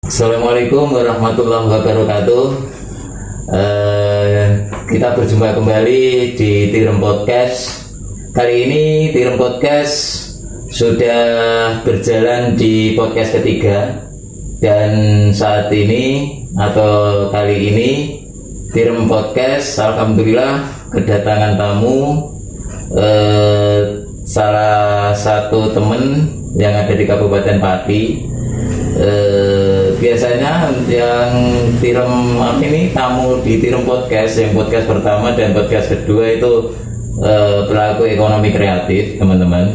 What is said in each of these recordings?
Assalamualaikum warahmatullahi wabarakatuh. Kita berjumpa kembali di Tirem Podcast. Kali ini Tirem Podcast sudah berjalan di podcast ketiga. Dan saat ini atau kali ini Tirem Podcast alhamdulillah kedatangan tamu, salah satu teman yang ada di Kabupaten Pati. Biasanya yang Tirem ini tamu di Tirem Podcast, yang podcast pertama dan podcast kedua itu pelaku ekonomi kreatif, teman-teman.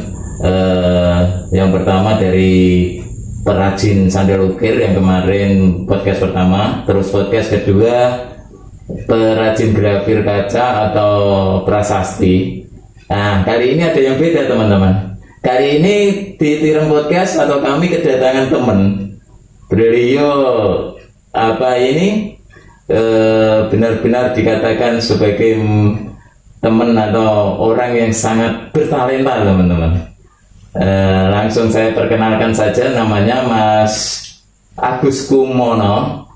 Yang pertama dari perajin sandal ukir yang kemarin podcast pertama, terus podcast kedua perajin grafir kaca atau prasasti. Nah, kali ini ada yang beda, teman-teman. Kali ini di Tirem Podcast atau kami kedatangan teman. Beliau benar-benar dikatakan sebagai teman atau orang yang sangat bertalenta, teman-teman. Langsung saya perkenalkan saja, namanya Mas Agus Kumono.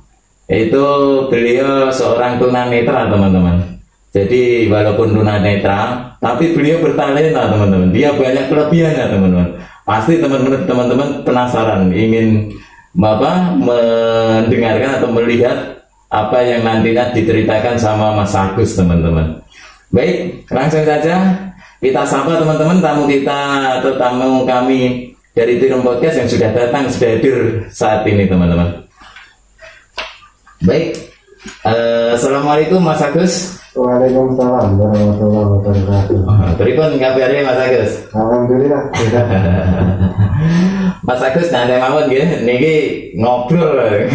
Itu beliau seorang tunanetra, teman-teman. Jadi walaupun tunanetra, tapi beliau bertalenta, teman-teman. Dia banyak kelebihannya, teman-teman. Pasti teman-teman penasaran, ingin mendengarkan atau melihat apa yang nantinya diceritakan sama Mas Agus, teman-teman. Baik, langsung saja kita sapa teman-teman tamu kita atau tamu kami dari Tirem Podcast yang sudah datang, sudah hadir saat ini, teman-teman. Baik, assalamualaikum Mas Agus. Waalaikumsalam warahmatullahi wabarakatuh. Pripun kabarnya Mas Agus? Alhamdulillah. Mas Agus nanti mawon nggih niki ngobrol.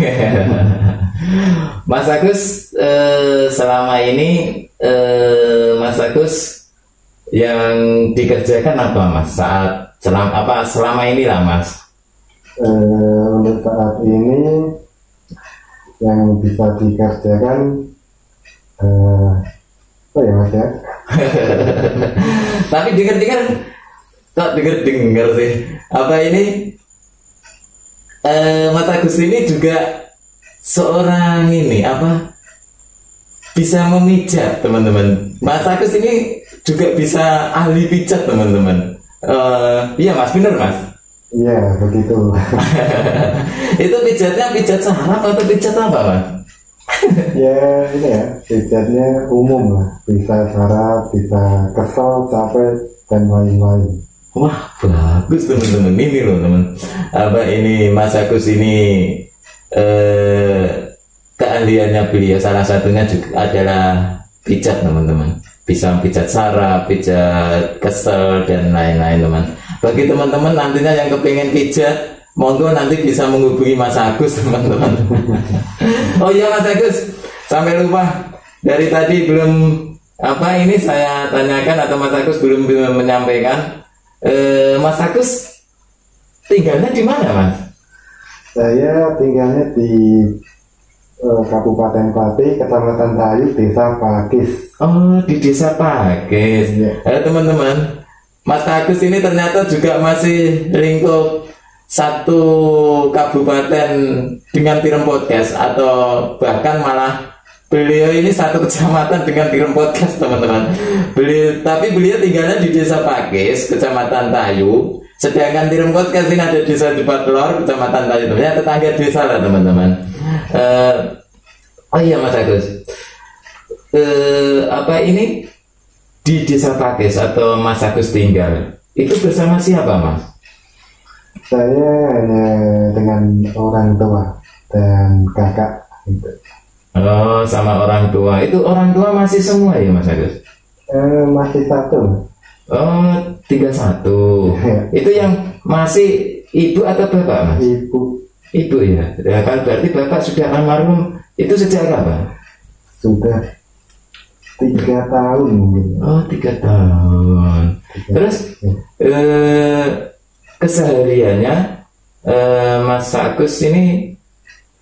Mas Agus, selama ini Mas Agus yang dikerjakan apa, Mas? Selama ini lah, Mas? Untuk saat ini yang bisa dikerjakan apa ya, Mas ya? Tapi dengar sih. Apa ini? Mas Agus ini juga seorang bisa memijat, teman-teman. Mas Agus ini juga bisa ahli pijat, teman-teman. Iya, Mas, bener, Mas? Iya, begitu. Itu pijatnya pijat saraf atau pijat apa, Mas? Ya, ini ya, pijatnya umum lah. Bisa saraf, bisa kesel, capek, dan lain-lain. Wah, bagus, teman-teman. Ini loh, teman. Mas Agus ini keahliannya beliau salah satunya juga adalah pijat, teman-teman. Bisa pijat saraf, pijat kesel, dan lain-lain, teman. Bagi teman-teman nantinya yang kepingin pijat, monggo nanti bisa menghubungi Mas Agus, teman-teman. Oh iya, Mas Agus, sampai lupa dari tadi belum ini saya tanyakan atau Mas Agus belum menyampaikan. Mas Agus tinggalnya di mana, Mas? Saya tinggalnya di Kabupaten Pati, Kecamatan Tayu, Desa Pakis. Oh, di Desa Pakis. Ya. Teman-teman, Mas Agus ini ternyata juga masih lingkup satu kabupaten dengan Tirem Podcast, atau bahkan malah beliau ini satu kecamatan dengan Tirem Podcast, teman-teman. Tapi beliau tinggalnya di Desa Pakis, Kecamatan Tayu. Sedangkan Tirem Podcast ini ada di Desa Jepatlor, Kecamatan Tayu. Ternyata tetangga desa lah, teman-teman. Oh iya, Mas Agus. Ini di Desa Pakis atau Mas Agus tinggal itu bersama siapa, Mas? Saya hanya dengan orang tua dan kakak gitu. Oh, sama orang tua. Itu orang tua masih semua ya, Mas Agus? Masih satu. Oh, 31. Itu yang masih ibu atau bapak, Mas? Ibu ya. Ya kan berarti bapak sudah almarhum itu sejak kapan? Sudah 3 tahun mungkin. Oh, 3 tahun. Terus kesehariannya Mas Agus ini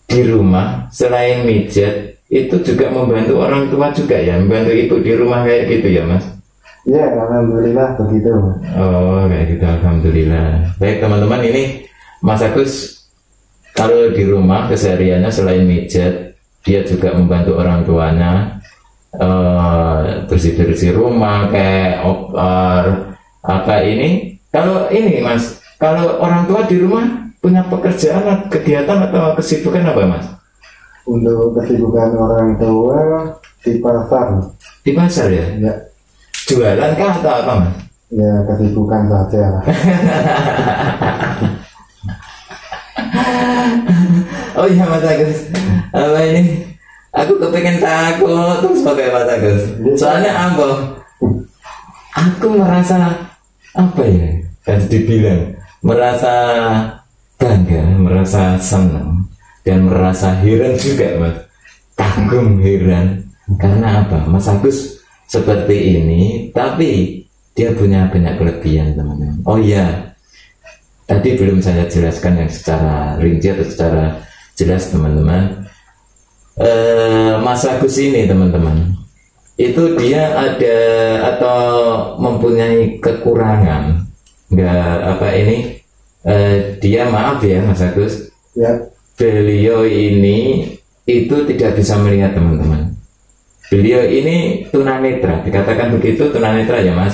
di rumah selain mijat itu juga membantu orang tua juga ya, membantu ibu di rumah kayak gitu ya, Mas? Ya, alhamdulillah begitu. Oh, kayak gitu, alhamdulillah. Baik teman-teman, ini Mas Agus kalau di rumah kesehariannya selain mijat, dia juga membantu orang tuanya bersih-bersih rumah, kayak apa ini. Kalau ini Mas, kalau orang tua di rumah punya pekerjaan, kegiatan atau kesibukan apa Mas? Untuk kesibukan orang tua di pasar. Di pasar ya? Ya. Jualan kah atau apa Mas? Ya kesibukan saja lah. Oh iya Mas Agus, apa ini? Aku kepengen takut terus pakai Mas Agus. Soalnya apa? Aku merasa apa ya? Kan dibilang merasa bangga, merasa senang, dan merasa heran juga Mas. Kagum, heran. Karena apa? Mas Agus seperti ini, tapi dia punya banyak kelebihan teman-teman. Oh iya, tadi belum saya jelaskan yang secara rinci atau secara jelas teman-teman. Mas Agus ini teman-teman, itu dia ada atau mempunyai kekurangan. Nggak apa ini, dia maaf ya Mas Agus, Ya. beliau ini itu tidak bisa melihat teman-teman. Beliau ini tunanetra, dikatakan begitu, tunanetra ya Mas.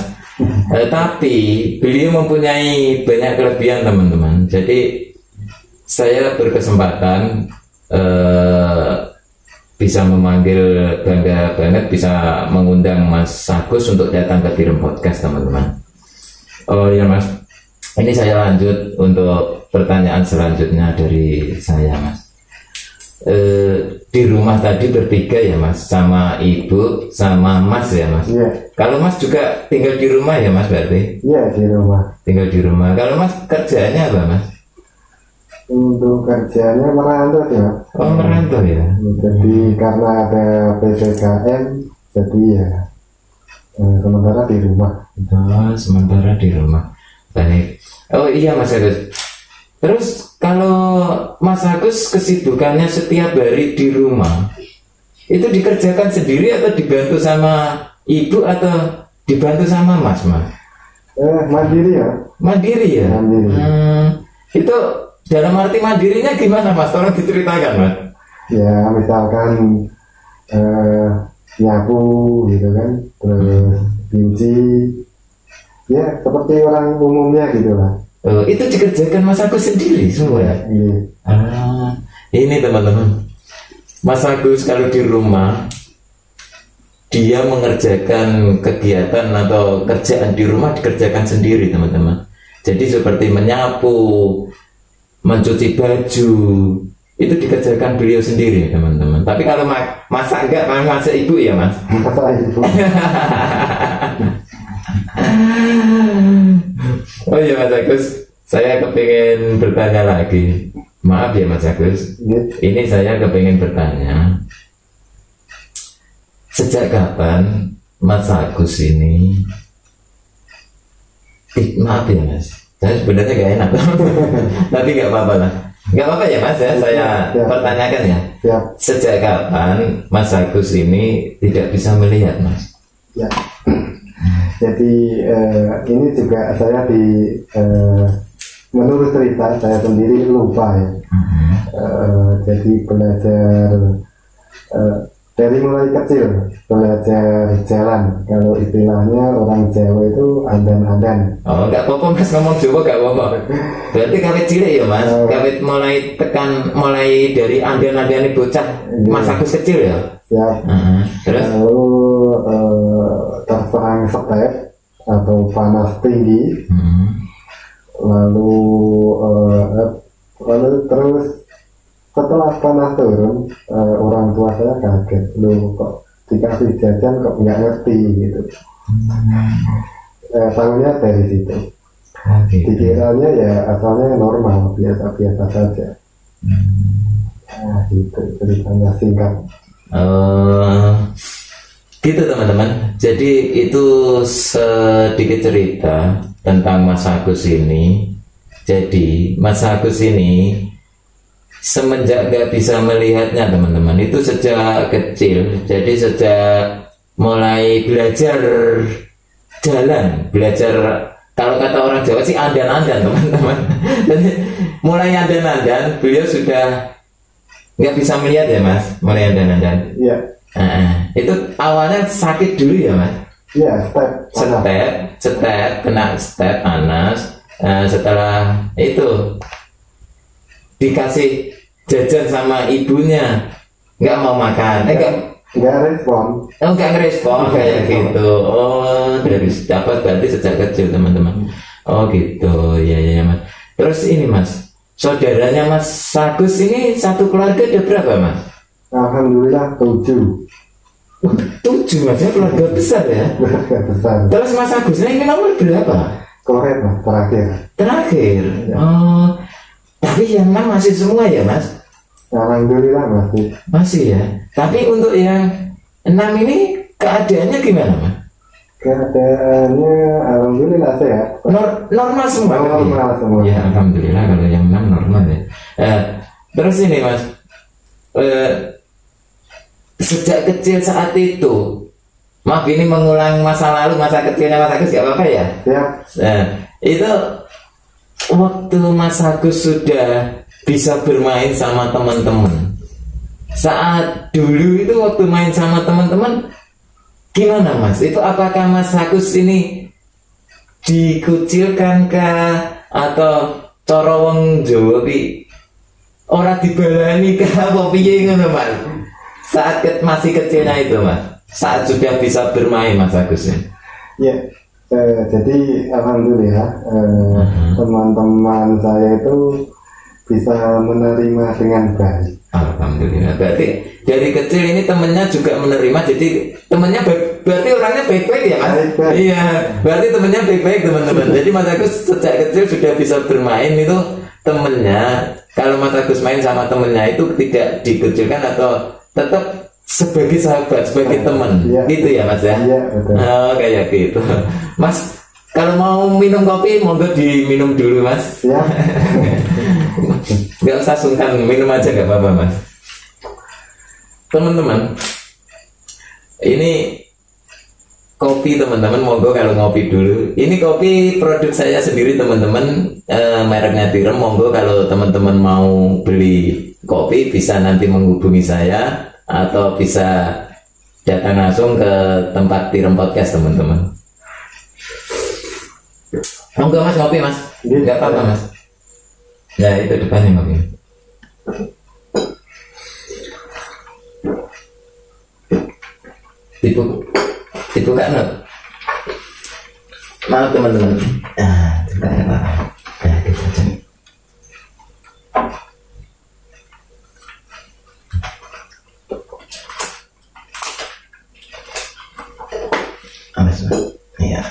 Tapi beliau mempunyai banyak kelebihan teman-teman. Jadi saya berkesempatan bisa memanggil, bangga banget bisa mengundang Mas Agus untuk datang ke Tirem Podcast teman-teman. Oh ya Mas, ini saya lanjut untuk pertanyaan selanjutnya dari saya Mas. Di rumah tadi bertiga ya Mas, sama ibu sama Mas ya Mas. Iya. Kalau Mas juga tinggal di rumah ya Mas berarti? Iya di rumah. Tinggal di rumah. Kalau Mas kerjanya apa Mas? Untuk kerjanya merantau sih Mas. Oh merantau ya. Jadi karena ada PPKM, jadi ya sementara di rumah. Oh, sementara di rumah. Baik. Oh iya Mas Agus. Terus kalau Mas Agus kesibukannya setiap hari di rumah, itu dikerjakan sendiri atau dibantu sama ibu atau dibantu sama Mas? Mandiri ya. Mandiri ya. Mandiri. Itu dalam arti mandirinya gimana Mas? Tolong diceritakan Mas. Ya misalkan nyapu gitu kan, terus nyuci, ya seperti orang umumnya gitu lah. Oh, itu dikerjakan Mas Agus sendiri semua ya? Iya. Ini teman-teman, Mas Agus kalau di rumah dia mengerjakan kegiatan atau kerjaan di rumah dikerjakan sendiri teman-teman. Jadi seperti menyapu, mencuci baju, itu dikerjakan beliau sendiri teman-teman. Tapi kalau masak enggak, masak ibu ya Mas? Masak ibu. Oh iya Mas Agus, saya kepingin bertanya lagi. Maaf ya Mas Agus, ini saya kepingin bertanya, sejak kapan Mas Agus ini, maaf ya Mas, saya sebenarnya gak enak tapi gak apa-apa lah. Gak apa-apa ya Mas ya, saya pertanyakan ya. Siap. Sejak kapan Mas Agus ini tidak bisa melihat Mas? Ya. Jadi ini juga saya menurut cerita saya sendiri lupa ya. Jadi belajar dari mulai kecil belajar jalan. Kalau istilahnya orang Jawa itu andan-andan. Oh nggak apa-apa Mas, ngomong Jawa nggak apa-apa. Berarti kawit cilik ya Mas, kawit mulai dari andan-andan bocah Mas Agus kecil ya. Ya. Terus? Lalu terserang stres atau panas tinggi, lalu terus setelah panas turun, orang tua saya kaget, lu kok dikasih jajan kok nggak ngerti gitu. Tahunya dari situ. Dikiranya ya asalnya normal, biasa-biasa saja. Nah itu ceritanya singkat. Gitu teman-teman. Jadi itu sedikit cerita tentang Mas Agus ini. Jadi Mas Agus ini semenjak gak bisa melihatnya teman-teman, itu sejak kecil. Jadi sejak mulai belajar jalan, belajar kalau kata orang Jawa sih andan-andan teman-teman. Jadi mulai andan-andan beliau sudah nggak bisa melihat ya mas, mulai andan-andan. Iya. Itu awalnya sakit dulu ya mas? Iya, kena step panas. Setelah itu dikasih jajan sama ibunya, nggak mau makan, nggak respon. Nggak ngerespon kayak gitu. Oh, dari dapat berarti sejak kecil teman-teman. Oh gitu, ya mas. Terus ini mas, saudaranya mas Agus ini satu keluarga ada berapa mas? Alhamdulillah 7. 7 mas ya, keluarga besar ya. Keluarga besar. Terus mas Agusnya ini nomor berapa? Korek mas, terakhir. Oh, tapi yang 6 masih semua ya mas? Alhamdulillah masih ya. Tapi untuk yang 6 ini keadaannya gimana mas? Keadaannya alhamdulillah sehat. Normal semua. Normal semua. Ya alhamdulillah kalau yang 6 normal ya. Terus ini mas, sejak kecil saat itu, maaf ini mengulang masa lalu, masa kecilnya Mas Agus, gak apa-apa ya? Siap. Itu waktu Mas Agus sudah bisa bermain sama teman-teman. Saat dulu itu waktu main sama teman-teman gimana Mas? Itu apakah Mas Agus ini dikucilkan kah atau cara wong Jawa ki ora dibalani kah apa piye ngono Mas? Saat masih kecilnya itu Mas, saat sudah bisa bermain Mas Agus ya. Jadi alhamdulillah teman-teman saya itu bisa menerima dengan baik. Alhamdulillah. Berarti dari kecil ini temennya juga menerima. Jadi temennya berarti orangnya baik-baik ya Mas? Baik. Iya. Berarti temennya baik-baik teman-teman. Jadi Mas Agus sejak kecil sudah bisa bermain itu temennya. Kalau Mas Agus main sama temennya itu tidak dikucilkan atau tetap sebagai sahabat, sebagai teman, gitu ya Mas ya? Iya, betul. Oh, kayak gitu. Mas, kalau mau minum kopi, monggo diminum dulu Mas. Ya. Nggak usah sungkan, minum aja nggak apa-apa Mas. Teman-teman, ini kopi teman-teman, monggo kalau ngopi dulu. Ini kopi produk saya sendiri teman-teman, mereknya Tirem. Monggo kalau teman-teman mau beli kopi bisa nanti menghubungi saya atau bisa datang langsung ke tempat Tirem Podcast teman-teman. Monggo Mas ngopi Mas, nggak apa-apa Mas. Ya itu depannya ngopi. Dibuka nggak? Maaf teman-teman. Buka ya Pak. Ya gitu aja. Iya,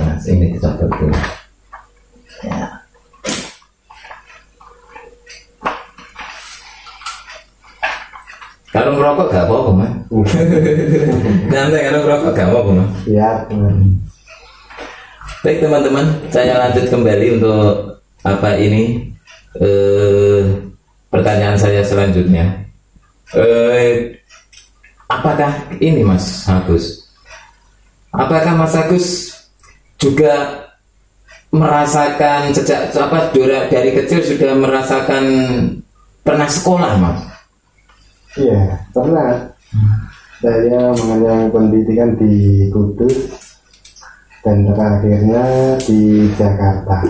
Mas, ini dicoba dulu. Ya. Kalau ngerokok gak apa-apa, Mas. Nanti kalau ngerokok gak apa-apa, Mas. Ya. Baik teman-teman, saya lanjut kembali untuk apa ini pertanyaan saya selanjutnya. Apakah ini Mas Agus? Apakah Mas Agus juga merasakan sejak dari kecil sudah merasakan pernah sekolah Mas? Iya, pernah. Saya mengenyam pendidikan di Kudus dan terakhirnya di Jakarta.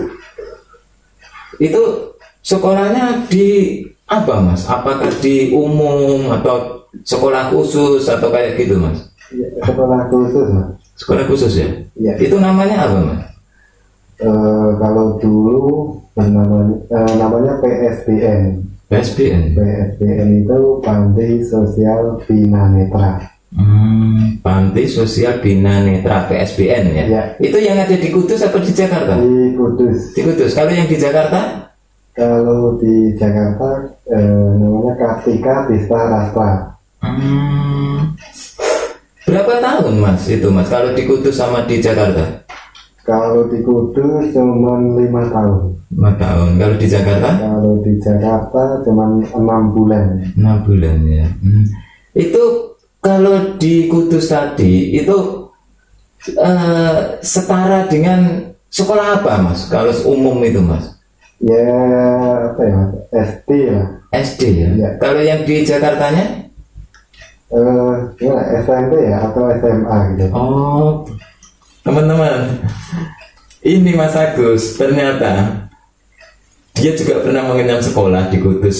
Itu sekolahnya di apa Mas? Apakah di umum atau sekolah khusus atau kayak gitu Mas? Ya, sekolah khusus Mas. Sekolah khusus ya? Ya. Itu namanya apa Mas? Kalau dulu namanya PSBN. PSBN. PSBN itu Panti Sosial Bina Netra. Panti Sosial Bina Netra PSBN ya? Ya. Itu yang ada di Kudus atau di Jakarta? Di Kudus. Di Kudus. Kalau yang di Jakarta? Kalau di Jakarta namanya Kartika Dista Rastra. Berapa tahun Mas itu Mas? Kalau di Kudus sama di Jakarta? Kalau di Kudus cuma 5 tahun. 5 tahun. Kalau di Jakarta? Kalau di Jakarta cuma 6 bulan. 6 bulan ya. Itu kalau di Kudus tadi itu setara dengan sekolah apa Mas? Kalau umum itu Mas? Ya apa ya Mas? SD ya. SD ya. Ya. Kalau yang di Jakartanya? Gimana, SMP ya atau SMA gitu. Oh, teman-teman, ini Mas Agus ternyata dia juga pernah mengenyam sekolah di Kudus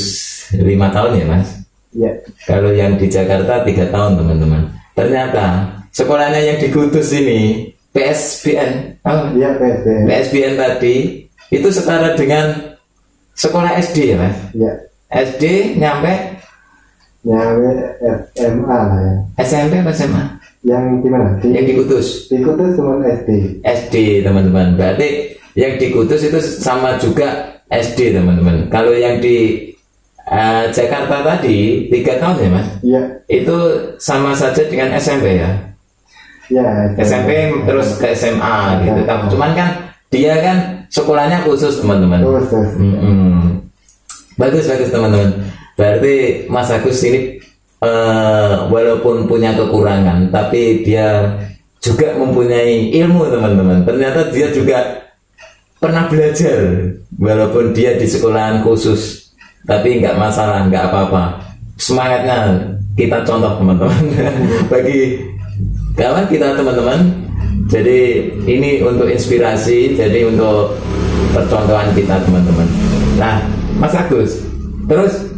5 tahun ya Mas. Ya. Kalau yang di Jakarta 3 tahun teman-teman. Ternyata sekolahnya yang di Kudus ini PSBN, Iya PSBN. PSBN tadi itu setara dengan sekolah SD ya Mas. Ya. SD nyampe SMA lah ya. SMP apa SMA? Yang di mana? Yang di Kudus. Di Kudus cuma SD. SD teman-teman. Berarti yang di Kudus itu sama juga SD teman-teman. Kalau yang di Jakarta tadi 3 tahun ya Mas? Iya. Itu sama saja dengan SMP ya? Ya. SMP terus ke SMA gitu. SMA. Cuman kan dia kan sekolahnya khusus teman-teman. Khusus. Bagus teman-teman. Berarti Mas Agus ini walaupun punya kekurangan, tapi dia juga mempunyai ilmu teman-teman. Ternyata dia juga pernah belajar, walaupun dia di sekolahan khusus, tapi nggak masalah, nggak apa-apa. Semangatnya kita contoh teman-teman bagi kawan kita teman-teman. Jadi ini untuk inspirasi, jadi untuk percontohan kita teman-teman. Nah, Mas Agus, terus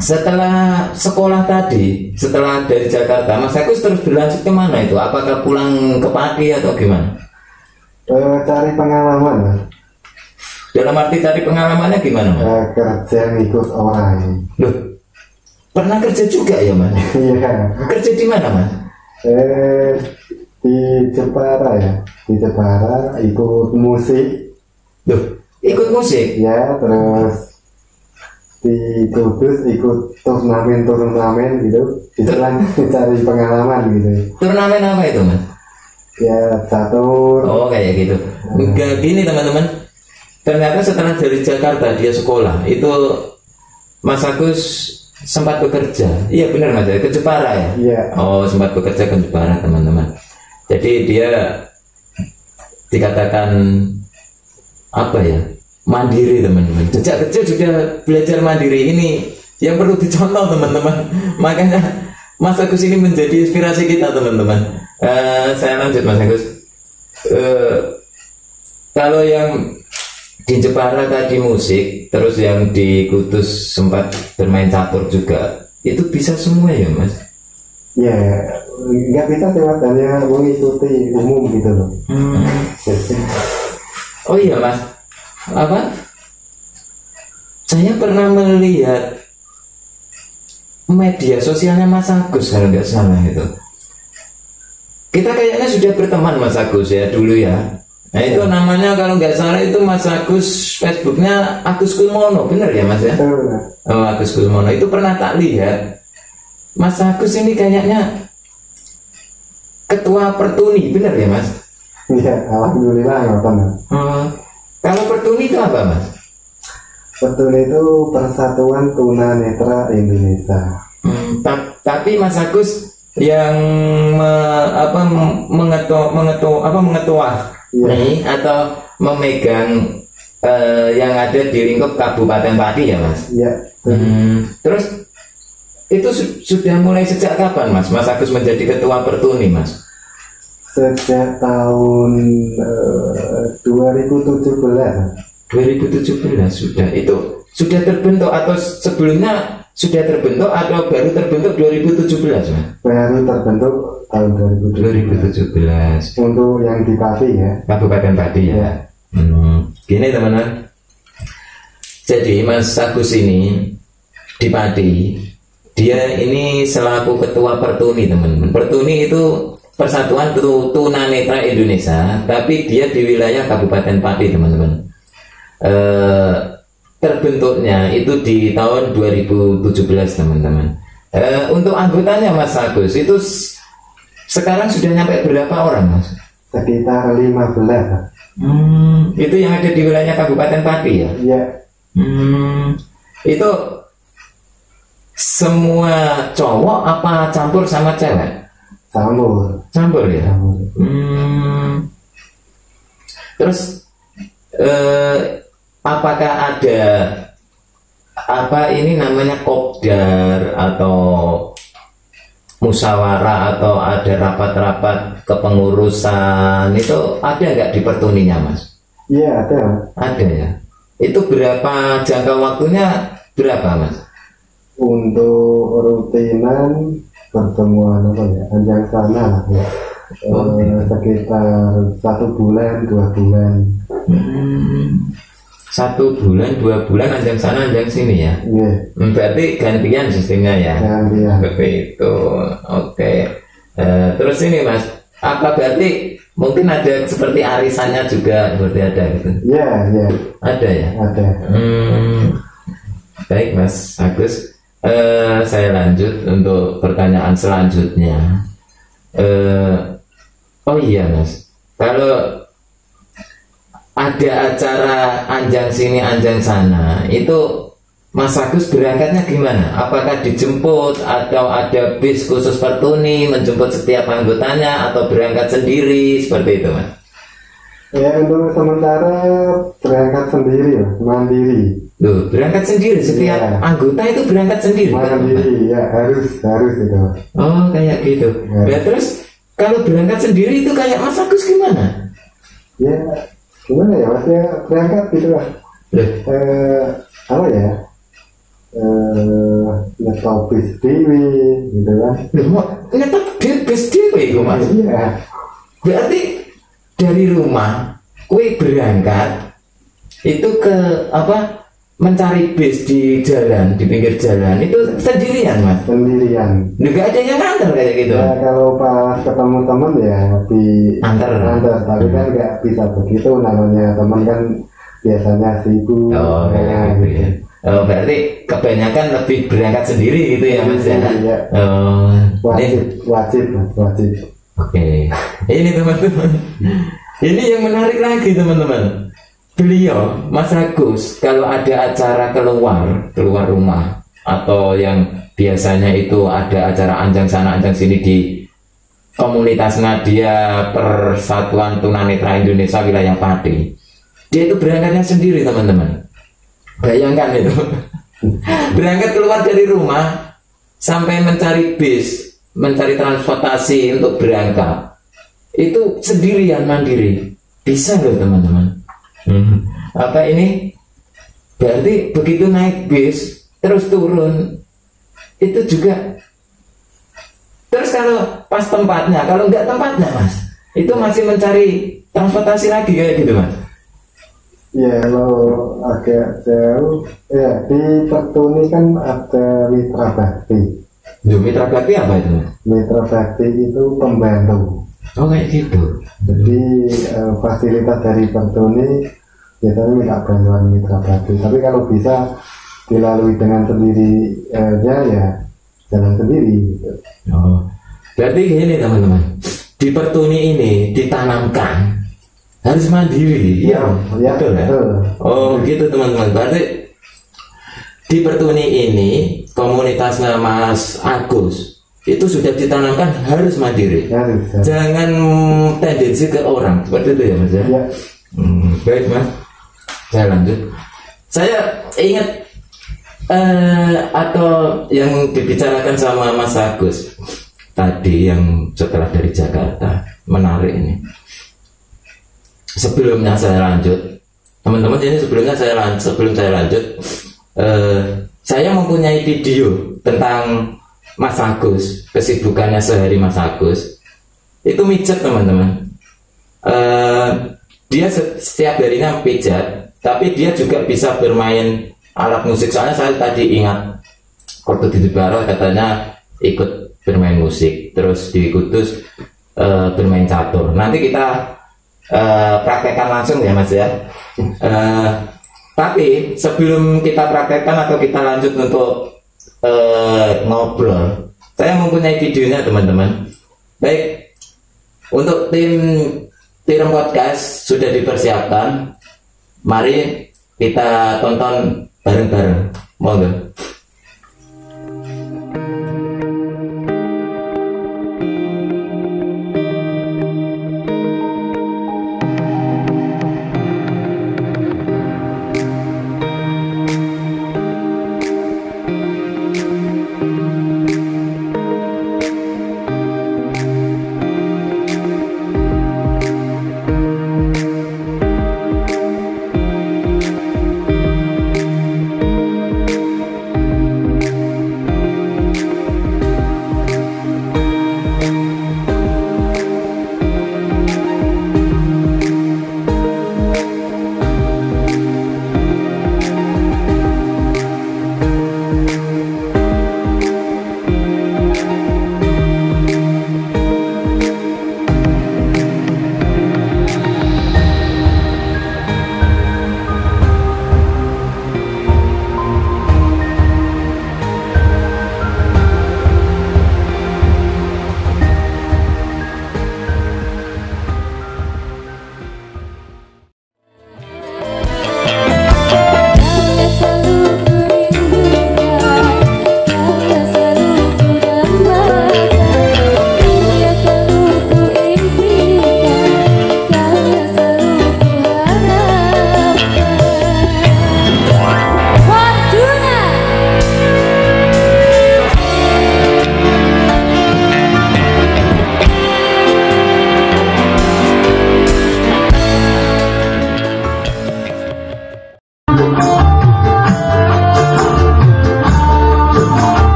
setelah sekolah tadi, setelah dari Jakarta, Mas Agus terus berlanjut kemana itu? Apakah pulang ke Pati atau gimana? Cari pengalaman Mas. Dalam arti cari pengalamannya gimana Mas? Kerja ngikut orang. Loh, pernah kerja juga ya Mas? Iya. Kerja di mana Mas? Di Jepara ya. Di Jepara ikut musik. Loh, ikut musik? Ya, terus di Kudus ikut turnamen gitu. Itulah cari pengalaman gitu. Turnamen apa itu Mas? Ya catur. Oh kayak gitu. Enggak gini teman-teman. Ternyata setelah dari Jakarta dia sekolah itu Mas Agus sempat bekerja. Iya benar Mas, ke Jepara ya. Iya. Oh sempat bekerja ke Jepara teman-teman. Jadi dia dikatakan apa ya, mandiri teman-teman. Sejak kecil sudah belajar mandiri, ini yang perlu dicontoh teman-teman. Makanya Mas Agus ini menjadi inspirasi kita teman-teman. Saya lanjut Mas Agus. Kalau yang di Jepara tadi musik, terus yang di Kudus sempat bermain catur juga, itu bisa semua ya Mas? Ya, nggak bisa sih Mas, hanya mengikuti umum gitu loh. Oh iya Mas, apa? Saya pernah melihat media sosialnya Mas Agus kalau nggak salah itu. Kita kayaknya sudah berteman Mas Agus ya dulu ya. Nah itu namanya kalau nggak salah itu Mas Agus, Facebooknya Agus Kulmono, bener ya Mas ya? Oh Agus Kulmono itu pernah tak lihat. Mas Agus ini kayaknya ketua Pertuni, bener ya Mas? Iya, alhamdulillah nggak pernah. Kalau Pertuni itu apa Mas? Pertuni itu Persatuan Tunanetra Indonesia. Tapi Mas Agus yang mengetua nih atau memegang yang ada di lingkup Kabupaten Pati ya Mas? Iya. Terus itu sudah mulai sejak kapan Mas? Mas Agus menjadi ketua Pertuni Mas? Sejak tahun 2017. 2017 sudah. Itu sudah terbentuk atau sebelumnya sudah terbentuk atau baru terbentuk 2017 Mas? Baru terbentuk tahun 2017. Untuk yang di Pati ya. Kabupaten Pati ya. Gini teman-teman. Jadi Mas Agus ini di Pati, dia ini selaku ketua Pertuni teman-teman. Pertuni itu Persatuan Tunanetra Indonesia, tapi dia di wilayah Kabupaten Pati teman-teman. Terbentuknya itu di tahun 2017 teman-teman. Untuk anggotanya Mas Agus itu sekarang sudah nyampe berapa orang Mas? Sekitar 15. Itu yang ada di wilayah Kabupaten Pati ya? Iya. Itu semua cowok apa campur sama cewek? Campur ya. Campur. Terus apakah ada ini namanya kopdar atau musyawarah atau ada rapat-rapat kepengurusan itu ada nggak di Pertuninya, Mas? Iya, ada. Ada ya. Itu berapa jangka waktunya berapa, Mas? Untuk rutinan pertemuan anjang sana lah ya. Sekitar 1 bulan 2 bulan. 1 bulan 2 bulan anjang sana anjang sini ya. Berarti gantian sistemnya ya. Gantian. Seperti itu. Oke. Terus ini, Mas, apa berarti mungkin ada seperti arisannya juga seperti ada gitu? Iya. Ada ya. Ada. Baik, Mas Agus. Saya lanjut untuk pertanyaan selanjutnya. Oh iya, Mas, kalau ada acara anjang sini anjang sana itu Mas Agus berangkatnya gimana? Apakah dijemput atau ada bis khusus Pertuni menjemput setiap anggotanya atau berangkat sendiri seperti itu, Mas? Ya, untuk sementara berangkat sendiri ya, mandiri. Loh, berangkat sendiri setiap anggota itu berangkat sendiri. Mandiri ya, harus itu. Oh, kayak gitu. Ya, terus kalau berangkat sendiri itu kayak Mas Agus gimana? Ya, gimana ya, Mas, ya berangkat gitu lah. Apa ya? Ngetop bis dewi gitu kan. Ngetop bis dewi itu, Mas? Iya. Berarti dari rumah kue berangkat itu ke mencari bis di jalan, di pinggir jalan itu sendirian, Mas? Sendirian. Nggak ada yang nganter kayak gitu? Ya, kalau pas ketemu teman ya di antar, tapi kan nggak bisa begitu, namanya teman kan biasanya sibuk. Oh, kayak gitu ya. Oh, berarti kebanyakan lebih berangkat sendiri gitu ya, Mas ya? Iya. Oh, wajib. Oke. Ini teman-teman. Ini yang menarik lagi, teman-teman. Beliau, Mas Agus, kalau ada acara keluar rumah atau yang biasanya itu ada acara anjang sana anjang sini di komunitasnya dia Persatuan Tunanetra Indonesia wilayah Pati, dia itu berangkatnya sendiri, teman-teman. Bayangkan itu. Berangkat keluar dari rumah sampai mencari bis, mencari transportasi untuk berangkat itu sendirian, mandiri. Bisa loh, teman-teman. Apa ini berarti begitu naik bis terus turun itu juga, terus kalau pas tempatnya, kalau nggak tempatnya, Mas, itu masih mencari transportasi lagi kayak gitu, Mas? Ya, kalau agak jauh ya di Pertuni kan ada Mitra Bakti. Mitra Bakti apa itu, Mas? Mitra Bakti itu pembantu. Oh, kayak gitu. Jadi fasilitas dari Pertuni biasanya minta bantuan Mitra Bakti. Tapi kalau bisa dilalui dengan sendirinya ya jalan sendiri gitu. Oh, berarti gini, teman-teman, di Pertuni ini ditanamkan harus mandiri. Iya, betul ya. Oh, gitu, teman-teman. Berarti di Pertuni ini komunitasnya Mas Agus itu sudah ditanamkan harus mandiri. Harus. Jangan tendensi ke orang seperti itu ya, Mas ya. Ya. Baik, Mas. Saya lanjut. Saya ingat atau yang dibicarakan sama Mas Agus tadi yang setelah dari Jakarta, menarik ini. Sebelumnya saya lanjut, teman-teman, ini sebelum saya lanjut, saya mempunyai video tentang Mas Agus, kesibukannya sehari Mas Agus itu mijet, teman-teman. Dia setiap harinya pijat, tapi dia juga bisa bermain alat musik. Soalnya saya tadi ingat waktu di Barat katanya ikut bermain musik, terus di Kudus bermain catur. Nanti kita praktekkan langsung ya, Mas ya. Tapi sebelum kita praktekkan atau kita lanjut untuk ngobrol, saya mempunyai videonya, teman-teman. Baik, untuk tim podcast sudah dipersiapkan. Mari kita tonton bareng-bareng. Monggo.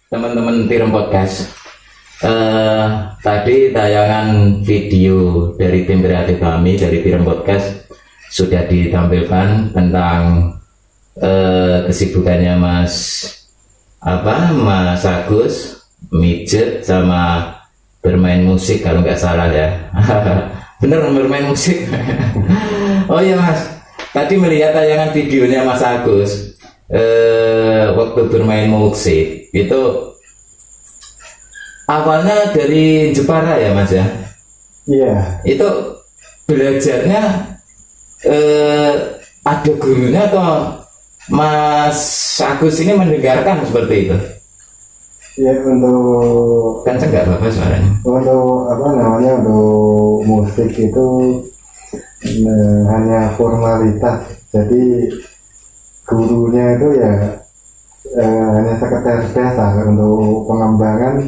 Teman-teman Tirem Podcast, tadi tayangan video dari tim kreatif kami dari Tirem Podcast sudah ditampilkan tentang kesibukannya Mas Agus, mijet sama bermain musik kalau nggak salah ya. Bener bermain musik. Oh iya Mas, tadi melihat tayangan videonya Mas Agus waktu bermain musik itu awalnya dari Jepara ya Mas ya? Iya. Itu belajarnya ada gurunya atau Mas Agus ini mendengarkan seperti itu? Ya, untuk Kenceng nggak Bapak suaranya? untuk musik itu hanya formalitas. Jadi gurunya itu ya hanya sekedar dasar untuk pengembangan,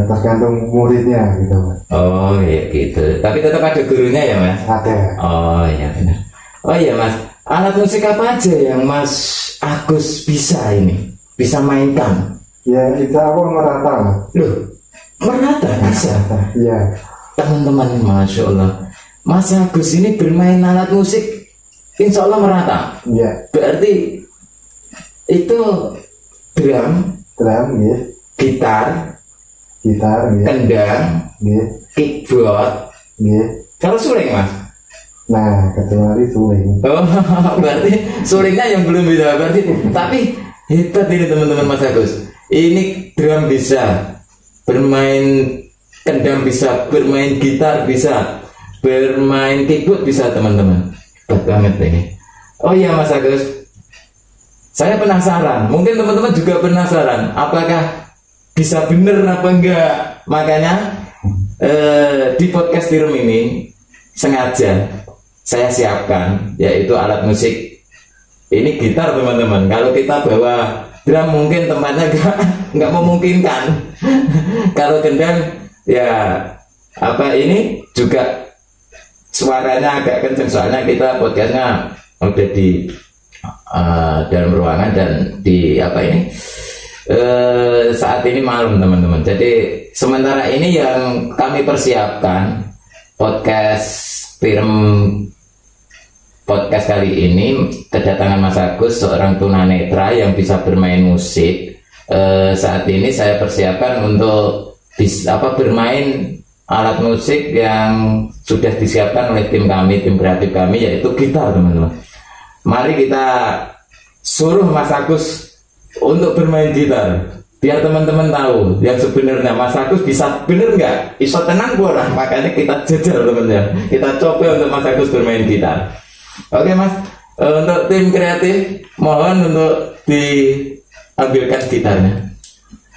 tergantung muridnya gitu Mas. Oh iya gitu. Tapi tetap ada gurunya ya Mas? Ada. Oh iya benar. Oh iya Mas, alat musik apa aja yang Mas Agus bisa mainkan? Ya insya Allah merata Mas. Loh, merata bisa? Iya. Teman-teman, Masya Allah, Mas Agus ini bermain alat musik insya Allah merata. Iya. Berarti itu drum, ya. gitar, ya. kendang, Ya. kickboard. Ya. Kalau suling Mas? Nah, kecuali suling. Oh, berarti sulingnya yang belum bisa. Berarti, tapi hebat ini teman-teman Mas Agus. Ini drum bisa, bermain kendang bisa, bermain gitar bisa, bermain kickboard bisa teman-teman. Hebat banget ini. Oh iya Mas Agus, saya penasaran, mungkin teman-teman juga penasaran, apakah bisa bener apa enggak? Makanya di podcast Tirem ini sengaja saya siapkan, yaitu alat musik. Ini gitar teman-teman. Kalau kita bawa drum mungkin tempatnya nggak memungkinkan. Kalau kendang ya ini juga suaranya agak kenceng, soalnya kita podcastnya udah di dalam ruangan dan di saat ini malam teman-teman. Jadi sementara ini yang kami persiapkan podcast Tirem Podcast kali ini kedatangan Mas Agus, seorang tunanetra yang bisa bermain musik. Saat ini saya persiapkan untuk bermain alat musik yang sudah disiapkan oleh tim kami, tim kreatif kami, yaitu gitar teman-teman. Mari kita suruh Mas Agus untuk bermain gitar, biar teman-teman tahu yang sebenarnya Mas Agus bisa bener nggak, iso tenang boleh. Makanya kita jajal teman-teman, kita coba untuk Mas Agus bermain gitar. Oke Mas, untuk tim kreatif mohon untuk diambilkan gitarnya.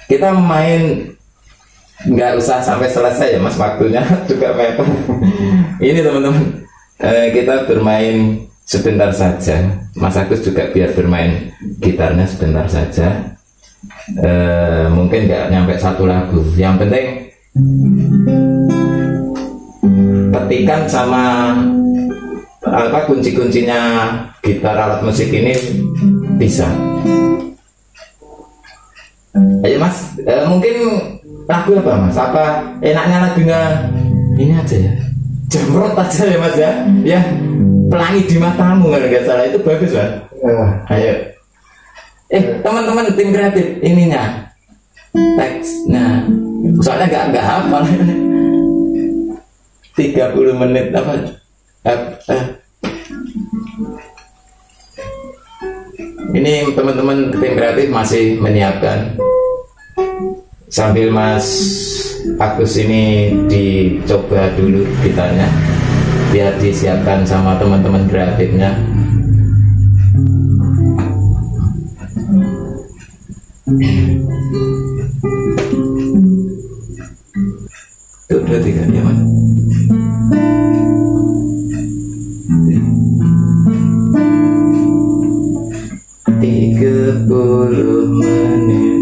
Kita main nggak usah sampai selesai ya Mas, waktunya juga mepet. Ini teman-teman, kita bermain sebentar saja. Mas Agus juga biar bermain gitarnya sebentar saja. Mungkin nggak nyampe satu lagu. Yang penting petikan sama kunci-kuncinya gitar alat musik ini bisa. Ayo Mas, mungkin lagu apa Mas? Apa enaknya lagunya ini aja ya, Jamrot aja ya Mas ya? Ya, Pelangi di Matamu kalau nggak salah, itu bagus Mas. Ayo. Teman-teman tim kreatif ininya teksnya, soalnya nggak hafal. 30 menit apa? Ini teman-teman tim kreatif masih menyiapkan sambil Mas Agus ini dicoba dulu gitarnya biar disiapkan sama teman-teman kreatifnya. Tuh, 2, 3 ya Mas. Menit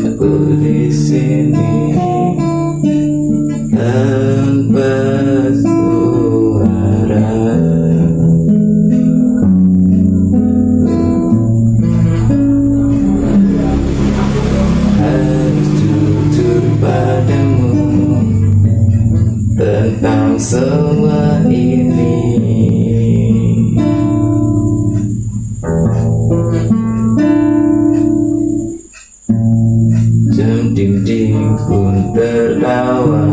aku di sini tanpa suara. Harus jujur padamu tentang semua ini. Jam dinding pun tertawa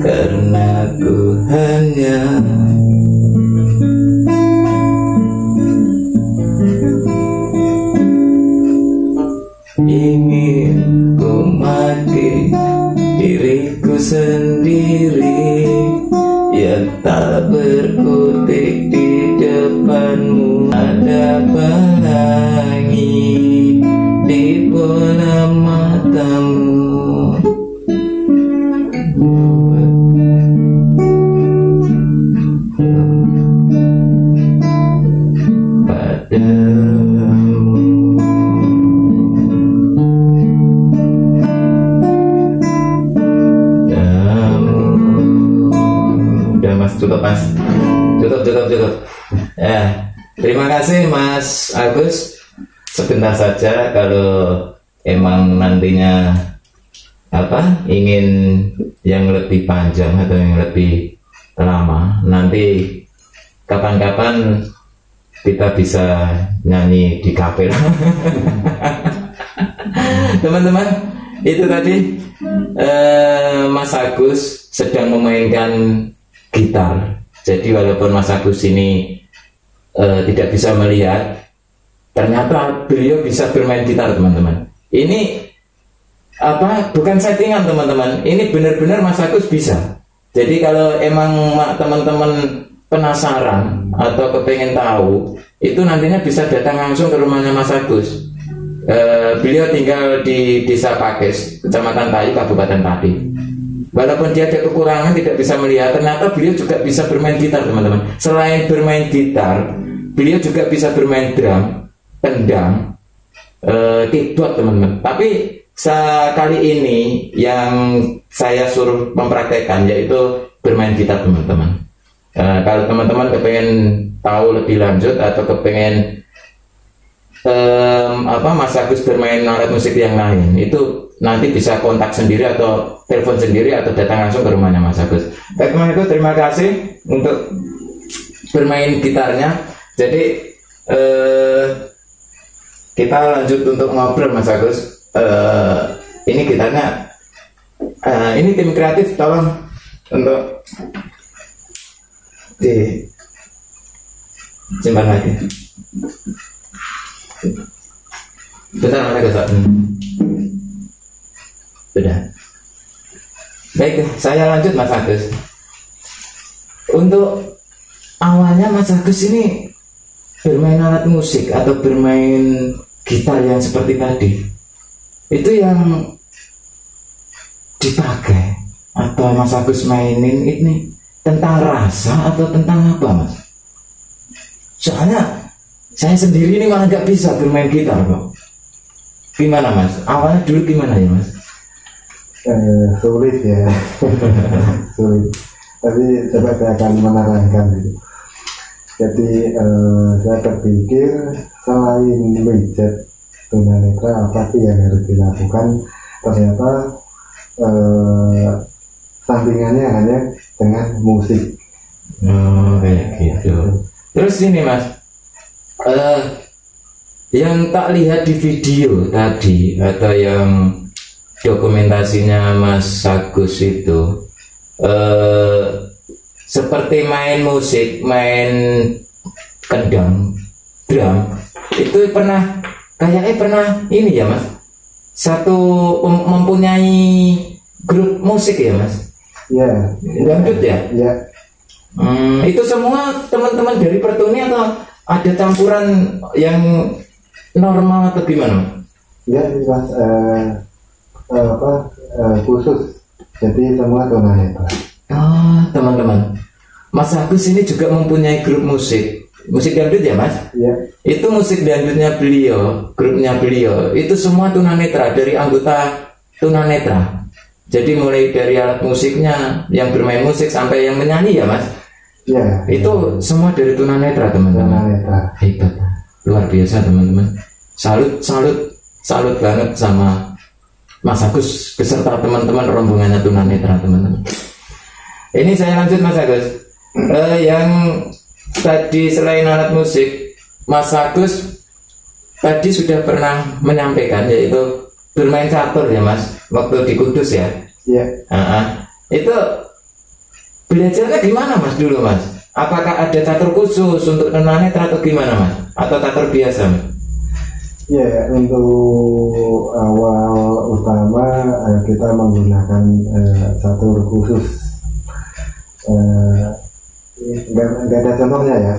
karena ku hanya ingin ku mati diriku sendiri yang tak berkutik di depanmu. Ada pelangi di bola matamu. Cukup mas, cukup. Ya, terima kasih Mas Agus. Sebentar saja, kalau emang nantinya ingin yang lebih panjang atau yang lebih lama, nanti kapan-kapan kita bisa nyanyi di kafe. Teman-teman, itu tadi Mas Agus sedang memainkan gitar. Jadi walaupun Mas Agus ini tidak bisa melihat, ternyata beliau bisa bermain gitar, teman-teman. Ini bukan settingan, teman-teman. Ini benar-benar Mas Agus bisa. Jadi kalau emang teman-teman penasaran atau kepengen tahu, itu nantinya bisa datang langsung ke rumahnya Mas Agus. Beliau tinggal di Desa Pakis, Kecamatan Tayu, Kabupaten Pati. Walaupun dia ada kekurangan, tidak bisa melihat, ternyata beliau juga bisa bermain gitar, teman-teman. Selain bermain gitar, beliau juga bisa bermain drum, kendang, keyboard, teman-teman. Tapi sekali ini yang saya suruh mempraktekkan yaitu bermain gitar, teman-teman. Kalau teman-teman kepengen tahu lebih lanjut atau kepengen Mas Agus bermain alat musik yang lain, itu nanti bisa kontak sendiri atau telepon sendiri atau datang langsung ke rumahnya Mas Agus. Baik, teman-teman, terima kasih untuk bermain gitarnya. Jadi kita lanjut untuk ngobrol, Mas Agus. Ini gitarnya, ini tim kreatif, tolong untuk simpan lagi. Bentar, Mas Agus. Sudah. Baik, saya lanjut, Mas Agus. Untuk awalnya Mas Agus ini bermain alat musik atau bermain gitar yang seperti tadi, itu yang dipakai atau Mas Agus mainin ini tentang rasa atau tentang apa, Mas? Soalnya saya sendiri ini malah nggak bisa bermain gitar kok. Gimana, Mas? Awalnya dulu gimana ya, Mas? Sulit ya. Sulit. Tapi coba saya akan menerangkan gitu. Jadi saya berpikir selain pijat tunanetra apa sih yang harus dilakukan, ternyata sampingannya hanya dengan musik. Kayak gitu. Terus ini, Mas, yang tak lihat di video tadi atau yang dokumentasinya Mas Agus itu seperti main musik, main kendang, drum, itu kayaknya pernah ini ya, Mas, mempunyai grup musik ya, Mas? Ya. Dangdut ya? Ya. Itu semua teman-teman dari Pertuni atau ada campuran yang normal atau gimana? Ya, Mas, khusus. Jadi semua tunanetra. Teman-teman, Mas Agus ini juga mempunyai grup musik musik dangdut ya Mas? Iya. Itu musik dangdutnya beliau, grupnya beliau, itu semua tunanetra, dari anggota tunanetra. Jadi mulai dari alat musiknya, yang bermain musik sampai yang menyanyi ya Mas? Iya. Itu semua dari tunanetra teman-teman. Tunanetra. Hebat, luar biasa teman-teman. Salut banget sama Mas Agus beserta teman-teman rombongannya tunanetra teman-teman. Ini saya lanjut Mas Agus. Yang tadi selain alat musik, Mas Agus tadi sudah pernah menyampaikan yaitu bermain catur ya Mas, waktu di Kudus ya. Iya. Itu belajarnya gimana Mas dulu Mas? Apakah ada catur khusus untuk tunanetra atau gimana Mas? Atau catur biasa Mas? Ya, untuk awal utama kita menggunakan catur khusus. Nggak ada contohnya ya.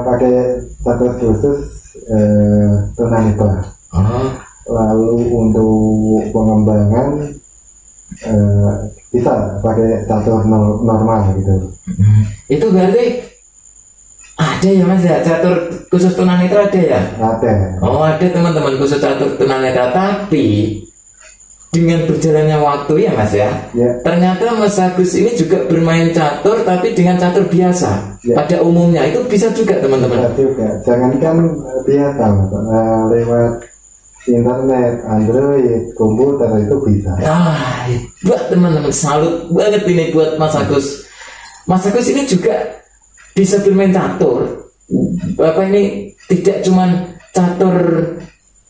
Pakai catur khusus tunanetra. Lalu untuk pengembangan bisa pakai catur normal gitu. Itu berarti ada ya Mas ya, catur khusus tunanetra ada ya? Ada. Oh ada teman-teman khusus catur tunanetra, tapi dengan berjalannya waktu ya Mas ya, ternyata Mas Agus ini juga bermain catur tapi dengan catur biasa pada umumnya, itu bisa juga teman-teman? Bisa juga, jangankan biasa Mas, lewat internet, Android, komputer itu bisa. Buat teman-teman, salut banget ini buat Mas Agus. Mas Agus ini juga bisa bermain catur. Bapak ini tidak cuman catur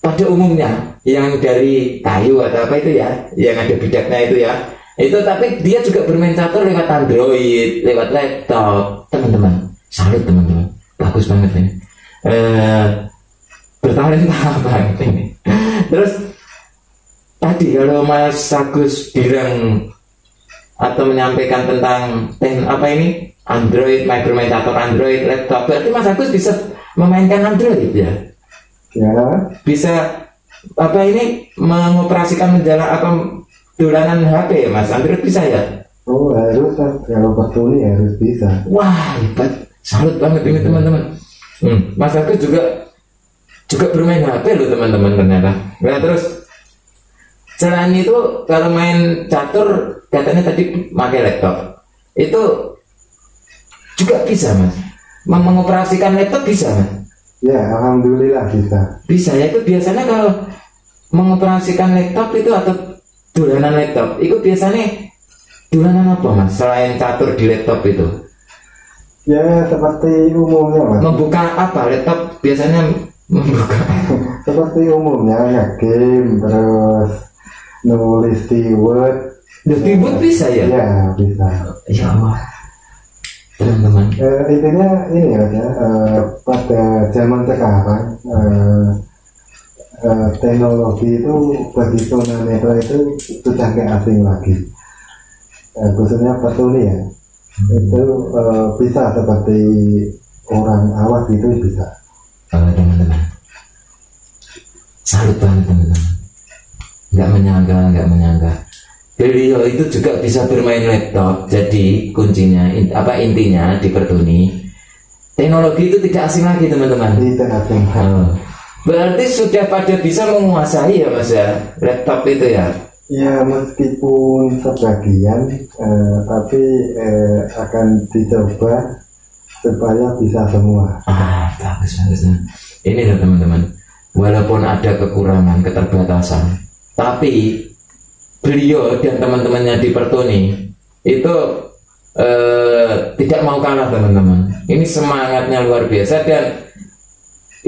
pada umumnya yang dari kayu atau apa itu ya, yang ada bidaknya itu ya, itu, tapi dia juga bermain catur lewat Android, lewat laptop. Teman-teman, salut teman-teman, bagus banget ini. Bertalenta banget ini. Terus tadi kalau Mas Agus bilang atau menyampaikan tentang Android, bermain catur Android, laptop, berarti Mas Agus bisa memainkan Android ya? Ya. Bisa mengoperasikan dolanan HP ya Mas? Android bisa ya? Oh harus, kalau bertuni harus bisa. Wah hebat, salut banget ini teman-teman. Mas Agus juga bermain HP loh teman-teman ternyata. Nah terus selain itu kalau main catur katanya tadi pakai laptop, itu juga bisa Mas? Mengoperasikan laptop bisa Mas? Ya, alhamdulillah bisa. Bisa ya. Itu biasanya kalau mengoperasikan laptop itu atau dolanan laptop, itu biasanya dolanan apa Mas selain catur di laptop itu? Ya seperti umumnya Mas. Membuka apa laptop biasanya membuka? Seperti umumnya ya, game, terus nulis di Word. Di Word bisa ya? Ya bisa. Ya Allah. Teman-teman, intinya ini ya, pada zaman sekarang teknologi itu bagi tunanetra itu sudah kayak asing lagi, khususnya petuni ya, itu bisa seperti orang awas itu bisa. Teman-teman, salut banget teman-teman, nggak menyangka. Beliau itu juga bisa bermain laptop. Jadi kuncinya, intinya di Pertuni, teknologi itu tidak asing lagi teman-teman. Tidak asing. Berarti sudah pada bisa menguasai ya Mas ya, laptop itu ya? Ya meskipun sebagian, tapi akan dicoba supaya bisa semua. Bagus. Ini loh teman-teman, walaupun ada kekurangan, keterbatasan, tapi beliau dan teman-temannya di Pertuni itu tidak mau kalah teman-teman. Ini semangatnya luar biasa dan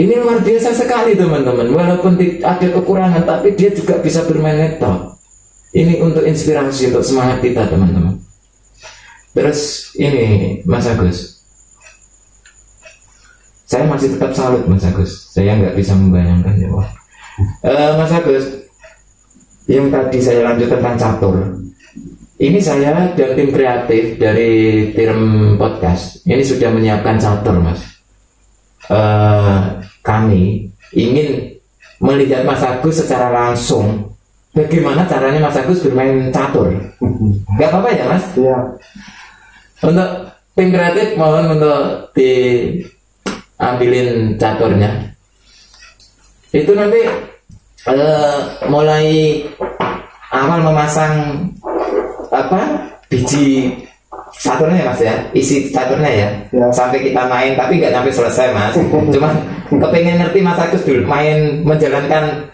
ini luar biasa sekali teman-teman. Walaupun ada kekurangan, tapi dia juga bisa bermain laptop. Ini untuk inspirasi, untuk semangat kita teman-teman. Terus ini Mas Agus, saya masih tetap salut Mas Agus. Saya nggak bisa membayangkan ya Wah. Mas Agus, yang tadi saya lanjut tentang catur, ini saya dan tim kreatif dari tim podcast ini sudah menyiapkan catur Mas. Kami ingin melihat Mas Agus secara langsung bagaimana caranya Mas Agus bermain catur. Gak apa-apa ya Mas? Iya. Untuk tim kreatif mohon untuk diambilin caturnya. Itu nanti mulai awal memasang biji caturnya Mas ya, isi caturnya ya, sampai kita main, tapi nggak sampai selesai Mas. Cuman kepengen ngerti Mas Agus dulu main menjalankan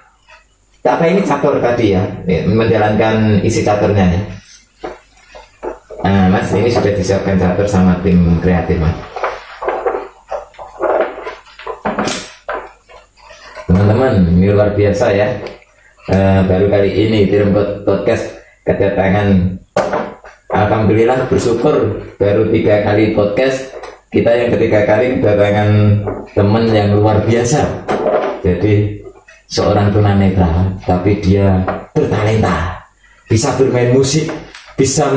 ini catur tadi ya, menjalankan isi caturnya ya. Nah Mas, ini sudah disiapkan catur sama tim kreatif Mas. Teman-teman, ini luar biasa ya. Baru kali ini Tirum Podcast kedatangan, alhamdulillah bersyukur baru 3 kali podcast kita, yang ketiga kali kedatangan teman yang luar biasa. Jadi seorang tunanetra tapi dia bertalenta, bisa bermain musik, bisa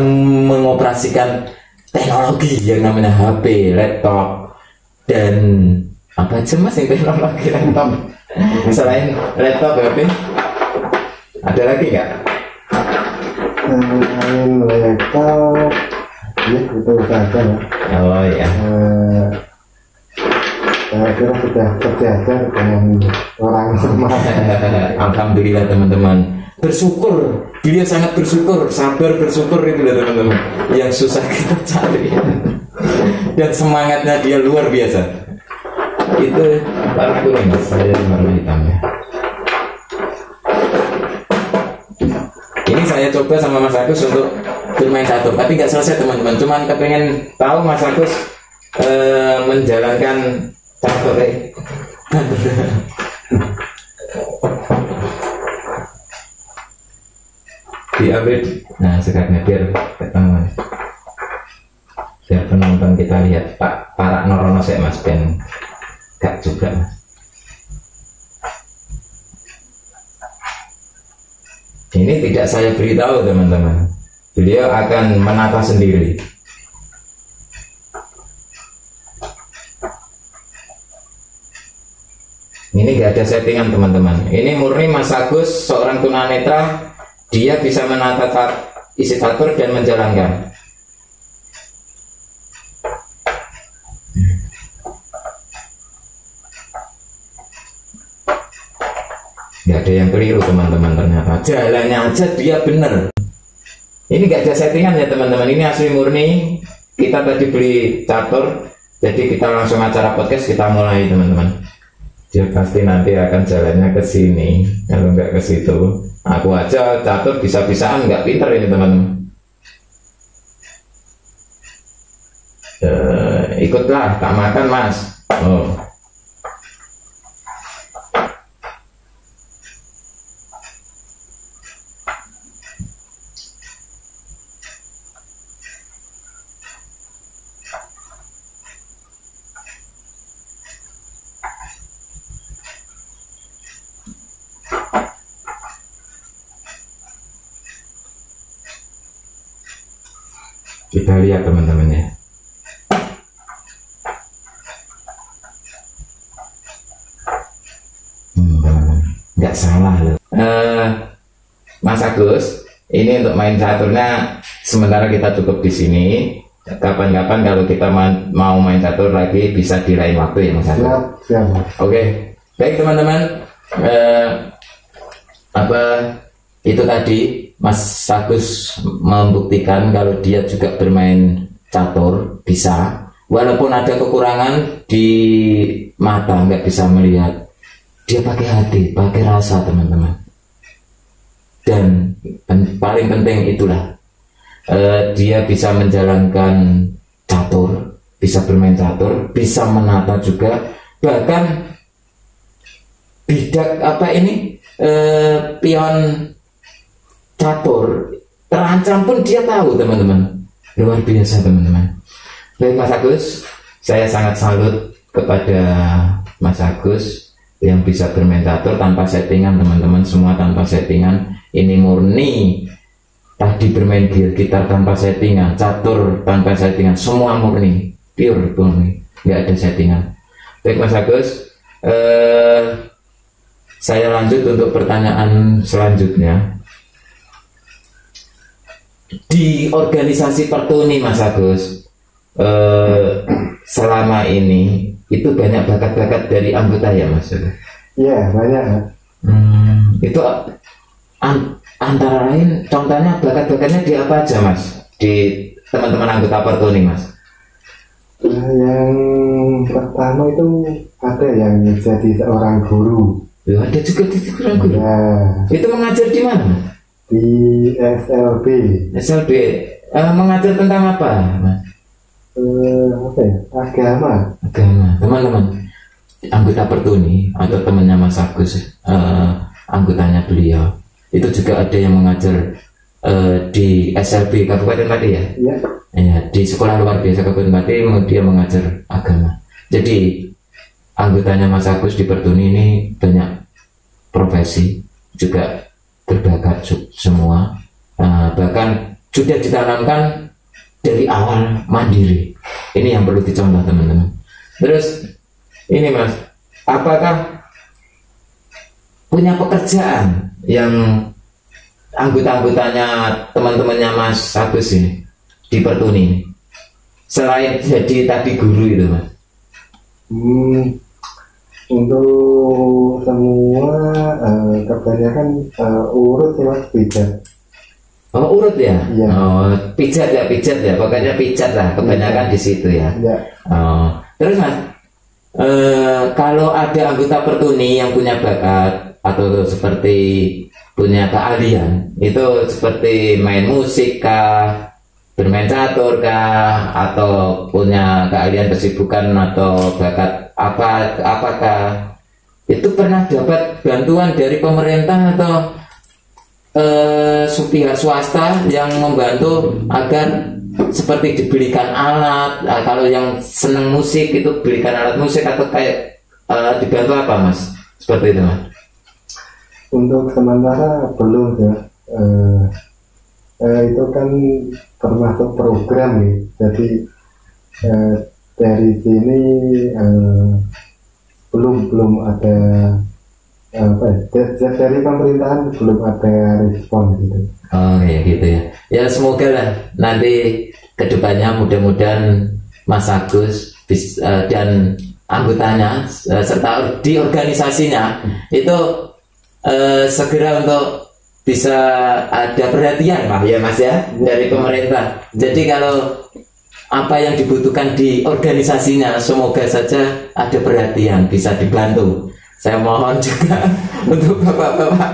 mengoperasikan teknologi yang namanya HP, laptop, dan apa aja Mas yang teknologi laptop selain laptop, HP ada lagi nggak? Selain laptop ya itu saja. Oh ya, saya kira sudah sejajar dengan orang normal. alhamdulillah teman-teman, bersyukur, dia sangat bersyukur, sabar bersyukur itu loh teman-teman, yang susah kita cari dan semangatnya dia luar biasa. Itu warna kuning Mas, saya warna hitam ya. Ini saya coba sama Mas Agus untuk bermain catur, tapi nggak selesai teman-teman. Cuman kepengen tahu Mas Agus menjalankan catur diambil. Nah sekarang biar ketemu, biar penonton kita lihat Pak para norono saya Mas Ben gak juga Mas. Ini tidak saya beritahu teman-teman, beliau akan menata sendiri. Ini gak ada settingan teman-teman, ini murni Mas Agus seorang tunanetra, dia bisa menata isi catur dan menjalankan. Gak ada yang keliru teman-teman, ternyata jalannya aja dia bener. Ini gak ada settingan ya teman-teman, ini asli murni. Kita tadi beli catur, jadi kita langsung acara podcast kita mulai teman-teman. Dia pasti nanti akan jalannya ke sini, kalau nggak ke situ. Aku aja catur bisa-bisaan nggak pinter ini teman-teman. Ikutlah, tak makan Mas. Oh. Kita lihat teman-teman ya. Teman-teman, nggak salah loh. Mas Agus, ini untuk main caturnya sementara kita cukup di sini. Kapan-kapan kalau kita mau main catur lagi bisa di lain waktu ya Mas Agus. Siap. Oke, baik teman-teman. Itu tadi Mas Agus membuktikan kalau dia juga bermain catur bisa, walaupun ada kekurangan di mata nggak bisa melihat, dia pakai hati, pakai rasa teman-teman. Dan paling penting itulah dia bisa menjalankan catur, bisa bermain catur, bisa menata juga, bahkan bidak pion catur terancam pun dia tahu teman-teman. Luar biasa teman-teman. Baik Mas Agus, saya sangat salut kepada Mas Agus yang bisa bermain catur tanpa settingan teman-teman, semua tanpa settingan. Ini murni. Tadi bermain gitar tanpa settingan, catur tanpa settingan, semua murni, pure murni, nggak ada settingan. Baik Mas Agus, saya lanjut untuk pertanyaan selanjutnya. Di organisasi Pertuni Mas Agus, selama ini itu banyak bakat-bakat dari anggota ya Mas? Iya, banyak. Itu antara lain contohnya bakat-bakatnya di apa aja Mas? Di teman-teman anggota Pertuni Mas? Yang pertama itu ada yang jadi seorang guru. Ya, ada juga di seorang guru. Ya. Itu mengajar di mana? Di SLB. SLB mengajar tentang apa Mas? Apa ya? Agama. Teman-teman anggota Pertuni atau temannya Mas Agus, anggotanya beliau itu juga ada yang mengajar di SLB Kabupaten Pati ya? Iya. Ya, di sekolah luar biasa Kabupaten Pati dia mengajar agama. Jadi anggotanya Mas Agus di Pertuni ini banyak profesi, juga berbakat semua, bahkan sudah ditanamkan dari awal mandiri. Ini yang perlu dicontoh teman-teman. Terus ini Mas, apakah punya pekerjaan yang anggota-anggotanya teman-temannya Mas Agus ini di Pertuni selain jadi tadi guru itu Mas? Untuk semua kebanyakan urut sih Mas, pijat. Oh urut ya? Iya. Oh pijat ya, pokoknya pijat lah kebanyakan di situ ya. Iya. Oh terus Mas, kalau ada anggota Pertuni yang punya bakat atau seperti punya keahlian, itu seperti main musik kah, bermain catur kah, atau punya keahlian kesibukan atau bakat apakah itu pernah dapat bantuan dari pemerintah atau pihak swasta yang membantu agar seperti dibelikan alat, kalau yang seneng musik itu belikan alat musik atau kayak dibantu apa Mas? Seperti itu Mas? Untuk sementara belum ya. Itu kan termasuk program nih. Jadi dari sini belum ada dari pemerintahan belum ada respon gitu. Oh ya gitu ya. Ya semoga lah nanti kedepannya mudah-mudahan Mas Agus dan anggotanya serta di organisasinya itu segera untuk bisa ada perhatian lah ya Mas ya dari pemerintah. Jadi kalau apa yang dibutuhkan di organisasinya semoga saja ada perhatian, bisa dibantu. Saya mohon juga untuk bapak-bapak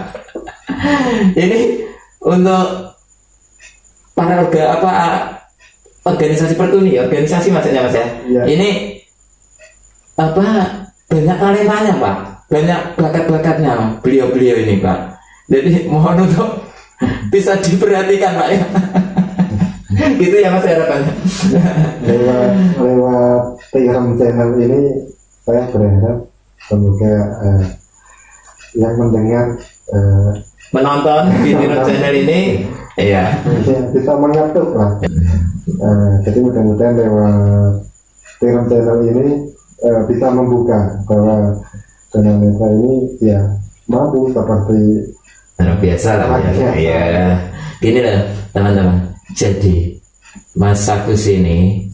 ini untuk para organisasi Pertuni, organisasi maksudnya Mas ya. Ya. Ini banyak talentanya Pak, banyak bakat-bakatnya beliau-beliau ini Pak. Jadi mohon untuk bisa diperhatikan Pak ya. Gitu ya Mas harapannya. lewat Tiram channel ini saya berharap semoga yang mendengar menonton di Tiram channel ini ya bisa mengetuk lah. Jadi mudah-mudahan lewat Tiram channel ini bisa membuka bahwa tunanetra ini ya mampu seperti biasa lah ya. Gini lah teman-teman. Jadi Mas Agus ini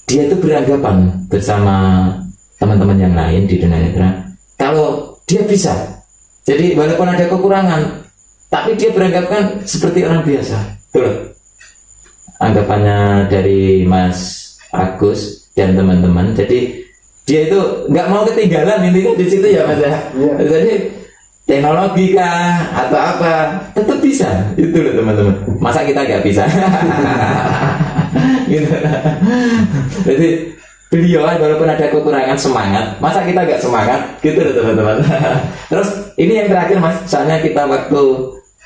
dia itu beranggapan bersama teman-teman yang lain di tunanetra kalau dia bisa. Jadi walaupun ada kekurangan, tapi dia beranggapan seperti orang biasa. Betul. Anggapannya dari Mas Agus dan teman-teman. Jadi dia itu nggak mau ketinggalan intinya di situ ya Mas ya. Yeah. Jadi teknologi kah atau apa tetap bisa itu loh teman-teman. Masa kita nggak bisa? Gitu. Jadi beliau walaupun ada kekurangan semangat, masa kita nggak semangat? Gitu loh teman-teman. Terus ini yang terakhir Mas, soalnya kita waktu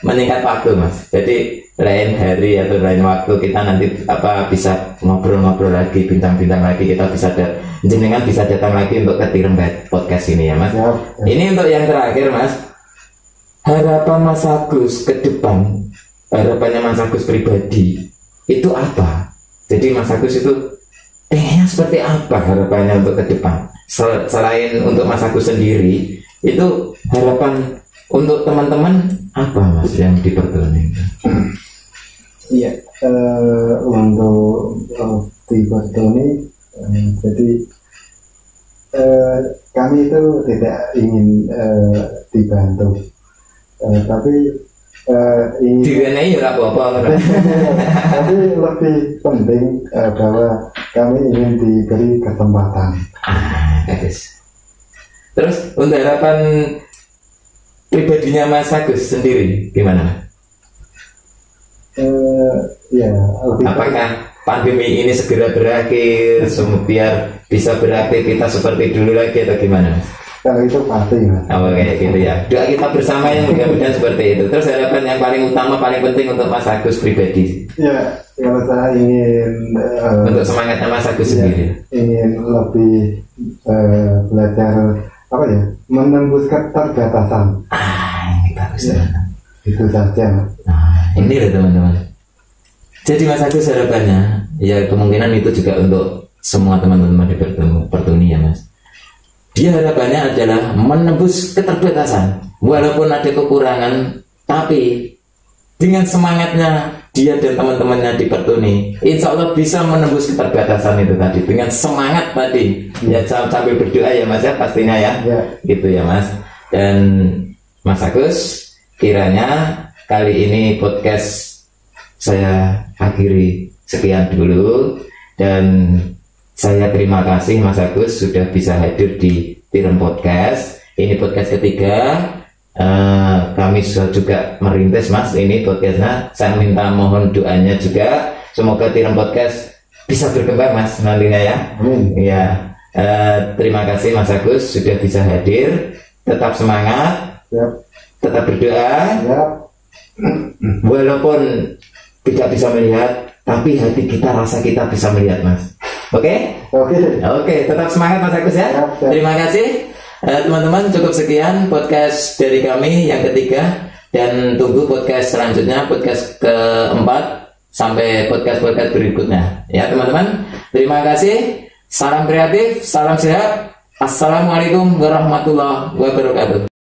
meningkat waktu Mas. Jadi lain hari atau lain waktu kita nanti bisa ngobrol-ngobrol lagi, bincang-bincang lagi, kita bisa jenengan bisa datang lagi untuk ke Tiram podcast ini ya Mas. Ya. Ini untuk yang terakhir Mas. Harapan Mas Agus ke depan, harapannya Mas Agus pribadi itu apa? Jadi Mas Agus itu pengennya seperti apa harapannya untuk ke depan? Selain untuk Mas Agus sendiri, itu harapan untuk teman-teman apa Mas yang di Pertuni? Iya, untuk di Bertoni, jadi kami itu tidak ingin dibantu, tapi ingin. Direnai ya apa-apa. Tapi lebih penting bahwa kami ingin diberi kesempatan. Bagus. Terus untuk harapan pribadinya Mas Agus sendiri gimana? Ya, apakah pandemi ini segera berakhir, biar bisa beraktivitas seperti dulu lagi atau gimana, Mas? Kalau itu pasti, Mas. Oh, kayak gitu ya. Doa kita bersama yang mudah-mudahan seperti itu. Terus harapan yang paling utama, paling penting untuk Mas Agus pribadi? Ya, kalau saya ingin untuk semangatnya Mas Agus sendiri, ingin lebih belajar apa ya, menembus keterbatasan. Ini bagus ya. Itu saja, Mas. Ini loh teman-teman. Jadi Mas Agus harapannya, ya kemungkinan itu juga untuk semua teman-teman di Bertoni ya Mas. Dia harapannya adalah menembus keterbatasan, walaupun ada kekurangan, tapi dengan semangatnya dia dan teman-temannya di Bertoni, insya Allah bisa menembus keterbatasan itu tadi dengan semangat tadi. Ya sambil berdoa ya Mas ya pastinya ya. Gitu ya Mas. Dan Mas Agus, kiranya kali ini podcast saya akhiri sekian dulu, dan saya terima kasih Mas Agus sudah bisa hadir di Tirem Podcast. Ini podcast ketiga. Kami juga merintis Mas ini podcastnya. Saya minta mohon doanya juga, semoga Tirem Podcast bisa berkembang Mas nantinya ya. Ya, terima kasih Mas Agus sudah bisa hadir. Tetap semangat, tetap berdoa. Walaupun tidak bisa melihat, tapi hati kita, rasa kita bisa melihat Mas. Oke, tetap semangat Mas Agus ya. Terima kasih teman-teman, cukup sekian podcast dari kami yang ketiga, dan tunggu podcast selanjutnya, podcast keempat sampai podcast berikutnya ya teman-teman. Terima kasih, salam kreatif, salam sehat, assalamualaikum warahmatullahi wabarakatuh.